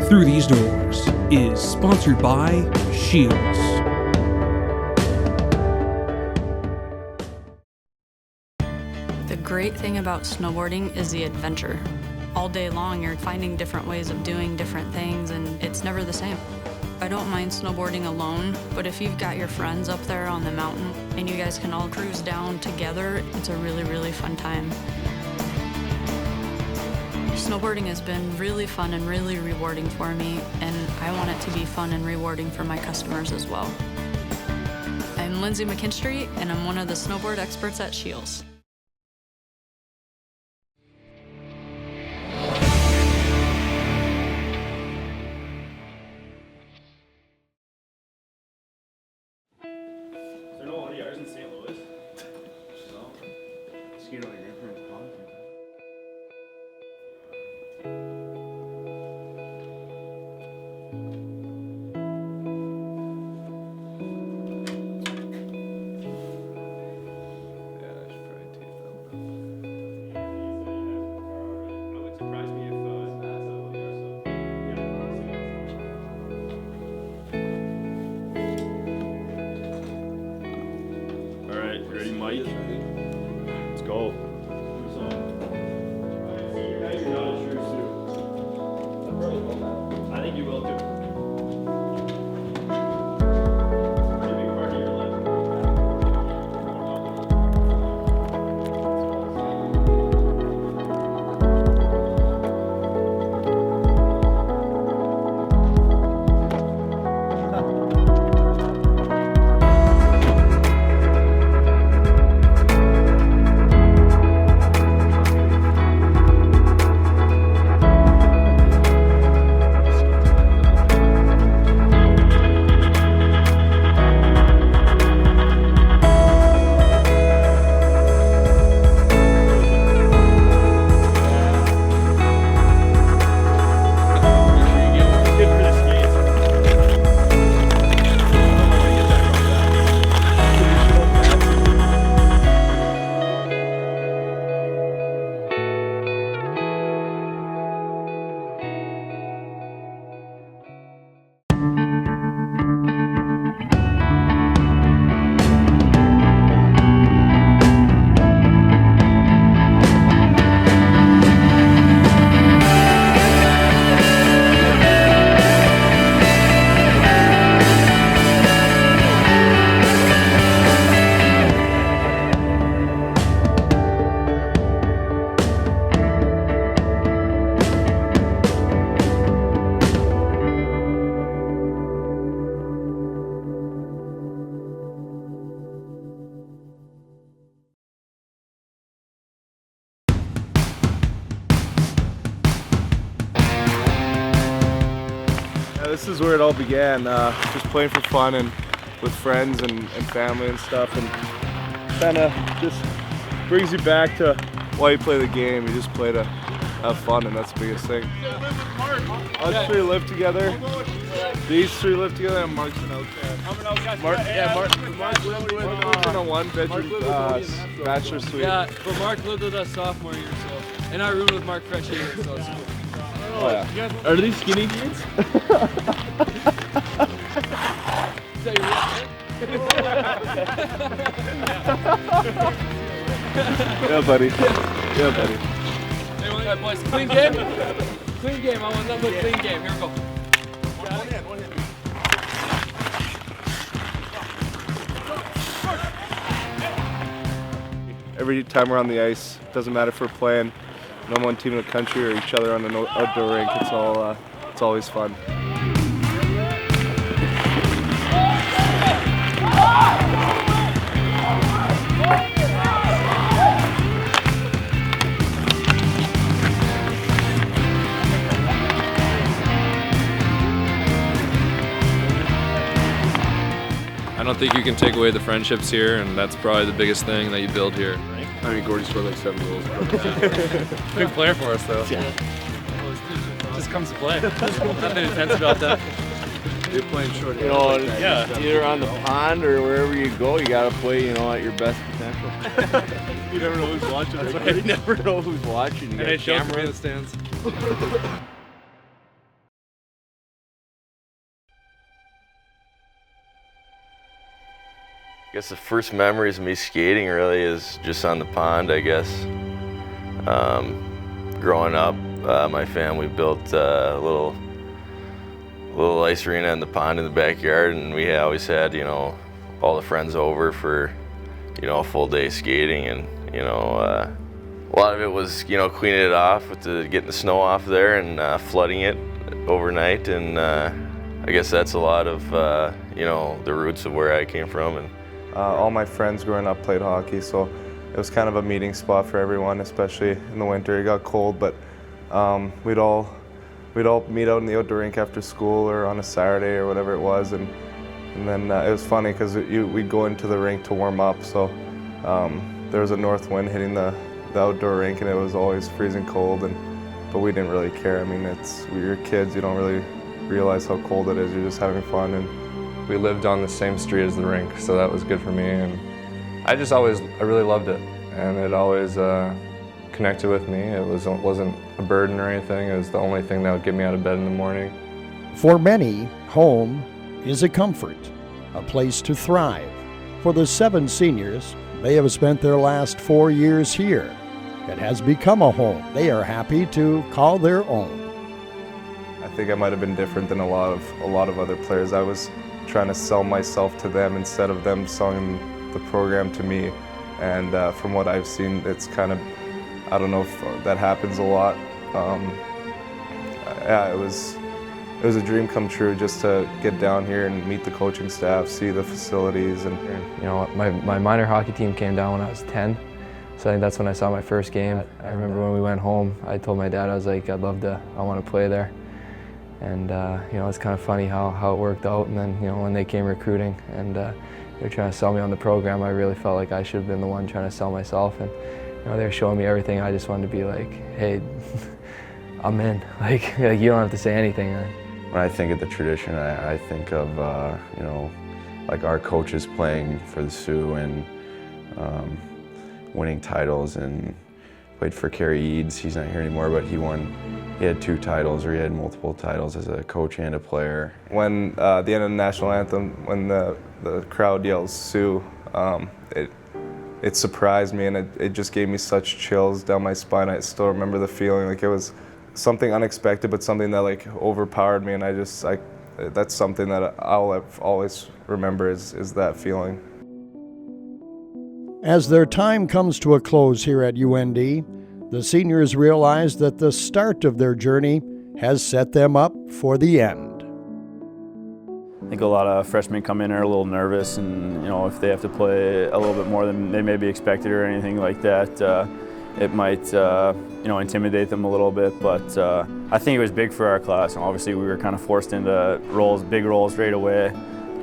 through these doors is sponsored by Shields. The great thing about snowboarding is the adventure. All day long you're finding different ways of doing different things, and it's never the same. I don't mind snowboarding alone, but if you've got your friends up there on the mountain and you guys can all cruise down together, it's a really, really fun time. Snowboarding has been really fun and really rewarding for me, and I want it to be fun and rewarding for my customers as well. I'm Lindsay McKinstry, and I'm one of the snowboard experts at Shields. Is there no one of yours in St. Louis? No. Skiing on your grandparents' pond. Yeah, I should probably tape that one up. It would surprise me if that's not what they are, so yeah. Alright, you ready, Mike? Let's go. You guys are not a true suit. I think you will too. Pretty big part of your life. This is where it all began, just playing for fun and with friends and family and stuff, and kind of just brings you back to why you play the game. You just play to have fun, and that's the biggest thing. Us three live together. These three live together, and Mark's an outcast. Mark lived in a one-bedroom bachelor suite. Yeah, but Mark lived with us sophomore year, so, and I roomed with Mark freshman year, so it's cool. Oh yeah. Are these skinny jeans? Is that your real Yeah, buddy. Yeah, buddy. Hey, boys, clean game? Clean game, I want nothing but clean game. Here we go. One hand. Every time we're on the ice, doesn't matter if we're playing number one team in the country or each other on an outdoor rink, it's always fun. I don't think you can take away the friendships here, and that's probably the biggest thing that you build here. I mean, Gordy scored like 7 goals. Big player for us, though. Yeah. Just comes to play. Nothing intense about that. You're playing short. You know, either on the pond or wherever you go, you gotta play, at your best potential. You never know who's watching. That's right. You never know who's watching. You got And a it shows camera in the stands. guess the first memories of me skating really is just on the pond, I guess. Growing up, my family built a little ice arena in the pond in the backyard, and we always had, you know, all the friends over for, you know, a full day skating, and, you know, a lot of it was, you know, cleaning it off with getting the snow off there and flooding it overnight, and I guess that's a lot of, you know, the roots of where I came from. And all my friends growing up played hockey, so it was kind of a meeting spot for everyone, especially in the winter. It got cold, but we'd all meet out in the outdoor rink after school or on a Saturday or whatever it was, and then it was funny because we'd go into the rink to warm up. So there was a north wind hitting the outdoor rink, and it was always freezing cold, but we didn't really care. I mean, you're kids, you don't really realize how cold it is. You're just having fun. And we lived on the same street as the rink, so that was good for me. And I really loved it, and it always connected with me. It wasn't a burden or anything. It was the only thing that would get me out of bed in the morning. For many, home is a comfort, a place to thrive. For the 7 seniors, they have spent their last 4 years here. It has become a home they are happy to call their own. I think I might have been different than a lot of other players. I was trying to sell myself to them instead of them selling the program to me. And from what I've seen, it's kind of, I don't know if that happens a lot. Yeah, it was a dream come true just to get down here and meet the coaching staff, see the facilities. And you know, my minor hockey team came down when I was 10, so I think that's when I saw my first game. I remember when we went home, I told my dad, I was like, I want to play there. And you know, it's kind of funny how it worked out. And then, you know, when they came recruiting and they were trying to sell me on the program, I really felt like I should have been the one trying to sell myself. And you know, they were showing me everything. I just wanted to be like, hey, I'm in. Like you don't have to say anything. When I think of the tradition, I think of you know, like our coaches playing for the Sioux and winning titles, and played for Kerry Eads. He's not here anymore, but he had 2 titles, or he had multiple titles as a coach and a player. When the end of the national anthem, when the crowd yells Sioux, it surprised me, and it just gave me such chills down my spine. I still remember the feeling. Like, it was something unexpected, but something that like overpowered me, and that's something that I'll always remember is that feeling. As their time comes to a close here at UND, the seniors realize that the start of their journey has set them up for the end. I think a lot of freshmen come in and are a little nervous, and you know, if they have to play a little bit more than they may be expected or anything like that, it might you know, intimidate them a little bit. But I think it was big for our class, and obviously we were kind of forced into big roles right away.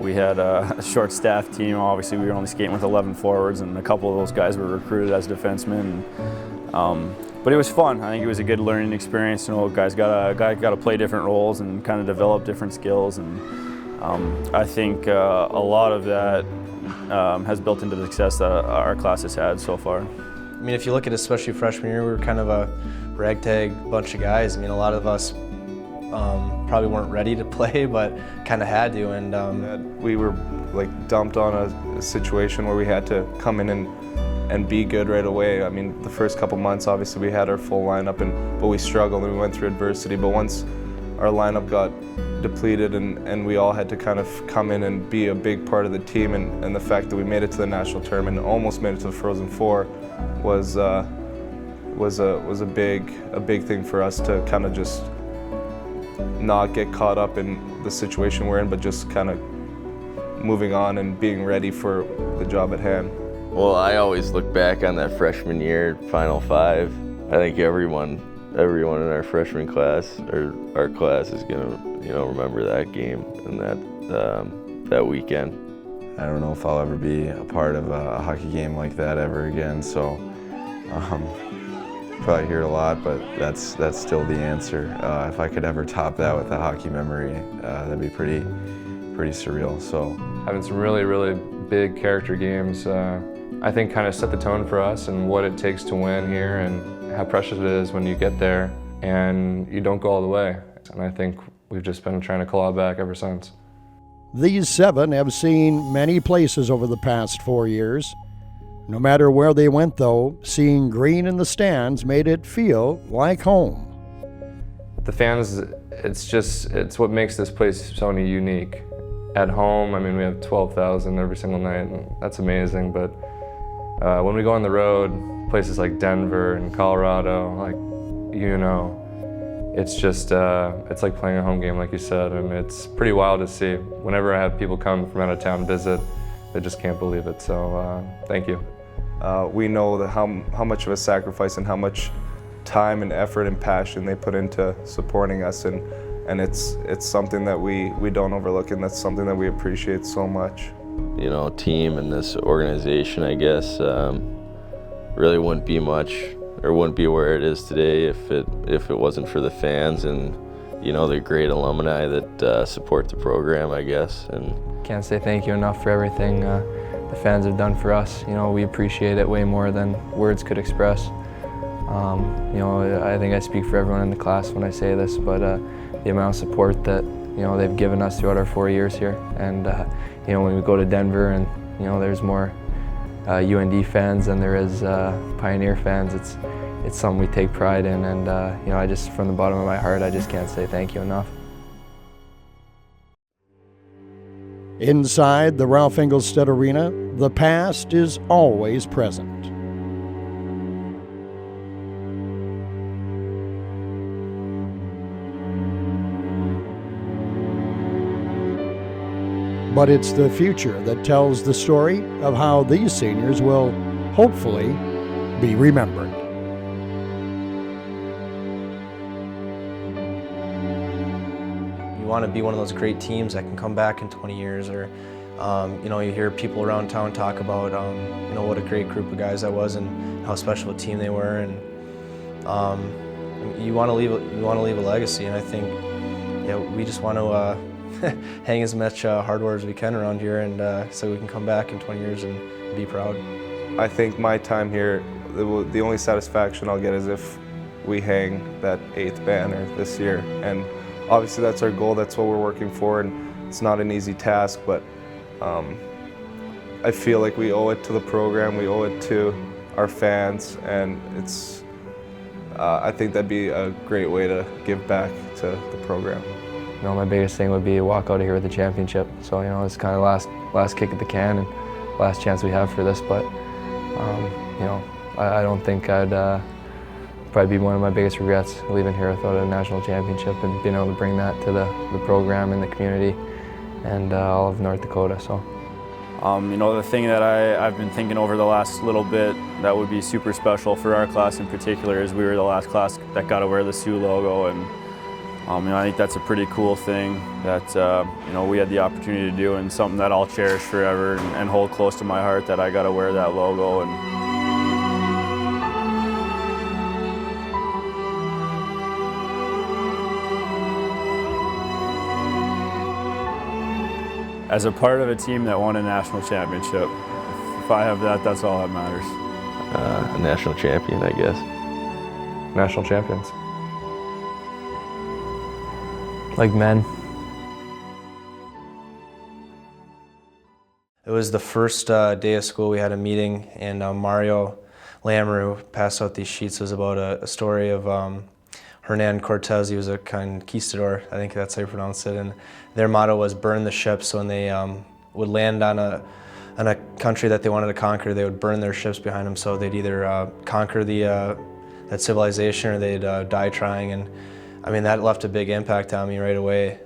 We had a short staff team. Obviously we were only skating with 11 forwards, and a couple of those guys were recruited as defensemen. But it was fun. I think it was a good learning experience. You know, guys got to play different roles and kind of develop different skills. And I think a lot of that has built into the success that our class has had so far. I mean, if you look at especially freshman year, we were kind of a ragtag bunch of guys. I mean, a lot of us probably weren't ready to play, but kind of had to. And we were like dumped on a situation where we had to come in and be good right away. I mean, the first couple months, obviously, we had our full lineup, but we struggled and we went through adversity. But once our lineup got depleted and we all had to kind of come in and be a big part of the team, and the fact that we made it to the national tournament and almost made it to the Frozen Four was a big thing for us to kind of just not get caught up in the situation we're in, but just kind of moving on and being ready for the job at hand. Well, I always look back on that freshman year, Final 5. I think everyone in our freshman class, or our class, is gonna, you know, remember that game and that weekend. I don't know if I'll ever be a part of a hockey game like that ever again. So probably hear it a lot, but that's still the answer. If I could ever top that with a hockey memory, that'd be pretty surreal. So having some really, really big character games, I think kind of set the tone for us and what it takes to win here, and how precious it is when you get there and you don't go all the way. And I think we've just been trying to claw it back ever since. These 7 have seen many places over the past 4 years. No matter where they went, though, seeing green in the stands made it feel like home. The fans, it's what makes this place so unique. At home, I mean, we have 12,000 every single night, and that's amazing, but when we go on the road, places like Denver and Colorado, like, it's just, it's like playing a home game, like you said, and it's pretty wild to see. Whenever I have people come from out of town visit, they just can't believe it, so thank you. We know that how much of a sacrifice and how much time and effort and passion they put into supporting us, and it's something that we don't overlook, and that's something that we appreciate so much. You know, team and this organization, I guess, really wouldn't be much, or wouldn't be where it is today if it wasn't for the fans and, the great alumni that support the program, I guess. And can't say thank you enough for everything the fans have done for us. We appreciate it way more than words could express. I think I speak for everyone in the class when I say this, but the amount of support that they've given us throughout our 4 years here, and when we go to Denver and there's more UND fans than there is Pioneer fans, it's something we take pride in, and I just, from the bottom of my heart, I just can't say thank you enough. Inside the Ralph Engelstad Arena, the past is always present. But it's the future that tells the story of how these seniors will hopefully be remembered. You want to be one of those great teams that can come back in 20 years, or you hear people around town talk about what a great group of guys that was and how special a team they were, and you want to leave a legacy. And I think we just want to hang as much hardware as we can around here, and so we can come back in 20 years and be proud. I think my time here, the only satisfaction I'll get is if we hang that 8th banner this year, and obviously that's our goal, that's what we're working for, and it's not an easy task, but I feel like we owe it to the program, we owe it to our fans, and I think that'd be a great way to give back to the program. My biggest thing would be to walk out of here with a championship. So, it's kind of last kick at the can and last chance we have for this. But, I don't think I'd probably be one of my biggest regrets leaving here without a national championship and being able to bring that to the program and the community and all of North Dakota. So, the thing that I've been thinking over the last little bit that would be super special for our class in particular is we were the last class that got to wear the Sioux logo, and I think that's a pretty cool thing that we had the opportunity to do, and something that I'll cherish forever and hold close to my heart, that I got to wear that logo. And as a part of a team that won a national championship, if I have that, that's all that matters. A national champion, I guess. National champions. Like men. It was the first day of school. We had a meeting, and Mario Lamoureux passed out these sheets. It was about a story of Hernan Cortez. He was a conquistador, I think that's how you pronounce it, and their motto was burn the ships. So when they would land on a country that they wanted to conquer, they would burn their ships behind them, so they'd either conquer that civilization or they'd die trying. And that left a big impact on me right away.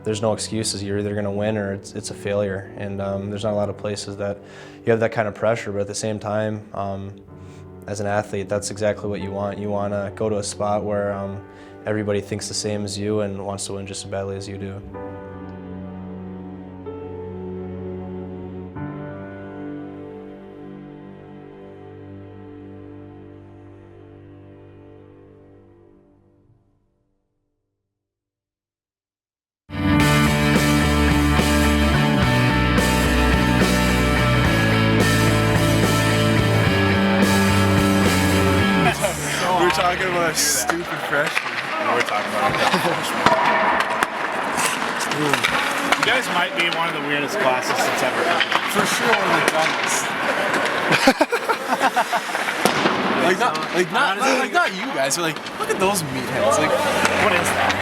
There's no excuses. You're either going to win or it's a failure. And there's not a lot of places that you have that kind of pressure, but at the same time, as an athlete, that's exactly what you want. You want to go to a spot where everybody thinks the same as you and wants to win just as badly as you do. We're talking about a stupid freshman. No, we're talking about a freshman. You guys might be one of the weirdest classes that's ever come. For sure one of the dumbest. Not you guys, but like, look at those meatheads. Like, what is that?